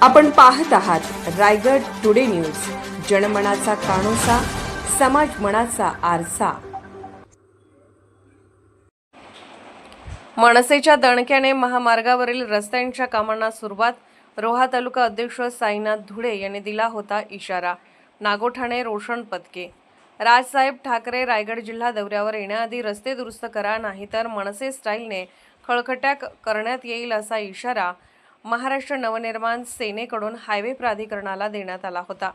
आपण पाहत आहात रायगड टुडे न्यूज, जनमनाचा कानोसा, समाज मनाचा आरसा। मनसेच्या दणक्याने महामार्गावरील रस्त्यांच्या कामांना सुरुवात। रोहा तालुका अध्यक्ष साईनाथ धुळे यांनी दिला होता इशारा। नागोठाणे रोशन पत्के। राजसाहेब ठाकरे रायगड जिल्हा दौऱ्यावर येण्याआधी रस्ते दुरुस्त करा, नाहीतर मनसे स्टाईलने खळखट्या करण्यात येईल असा इशारा महाराष्ट्र नवनिर्माण सेनेकडून हायवे प्राधिकरणाला देण्यात आला होता।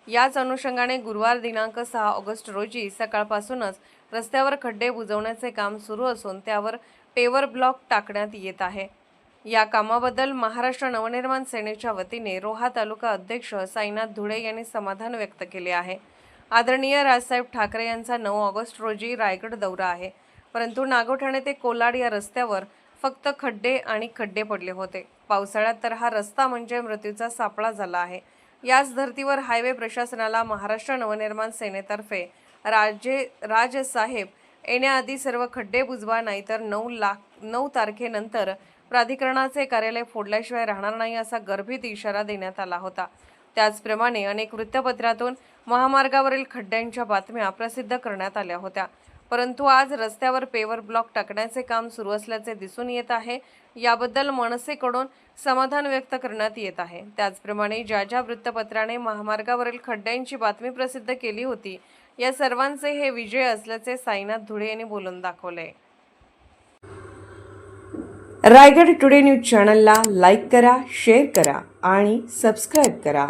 याच अनुषंगाने गुरुवार दिनांक 6 ऑगस्ट रोजी सकाळपासूनच रस्त्यावर खड्डे बुजवण्याचे काम सुरू असून त्यावर पेवर ब्लॉक टाकण्यात येत आहे। या कामाबद्दल महाराष्ट्र नवनिर्माण सेनेच्या वतीने रोहा तालुका अध्यक्ष साईनाथ धुळे यांनी समाधान व्यक्त केले आहे। आदरणीय राजसाहेब ठाकरे यांचा 9 ऑगस्ट रोजी रायगड दौरा आहे, परंतु नागोठाणे ते कोलाड या रस्त्यावर फक्त खड्डे आणि खड्डे पडले होते। पावसाळ्यात तर हा रस्ता म्हणजे मृत्यूचा सापळा झाला आहे। याच धर्तीवर हायवे प्रशासनाला महाराष्ट्र नवनिर्माण सेनेतर्फे राजसाहेब येण्याआधी सर्व खड्डे बुजवा, नाहीतर 9 तारखेनंतर प्राधिकरणाचे कार्यालय फोडल्याशिवाय राहणार नाही असा गर्भित इशारा देण्यात आला होता। त्याचप्रमाणे अनेक वृत्तपत्रातून महामार्गावरील खड्ड्यांच्या बातम्या प्रसिद्ध करण्यात आल्या होत्या, परंतु आज रस्त्यावर पेवर ब्लॉक टाकण्याचे काम सुरू असल्याचे दिसून येत आहे। याबद्दल मनसेकडून समाधान व्यक्त करण्यात येत आहे। त्याचप्रमाणे ज्या वृत्तपत्राने महामार्गावरील खड्ड्यांची बातमी प्रसिद्ध केली होती, या सर्वांचे हे विजय असल्याचे साईनाथ धुळे यांनी बोलून दाखवले। रायगड टुडे न्यूज चॅनलला लाईक करा, शेअर करा आणि सबस्क्राईब करा।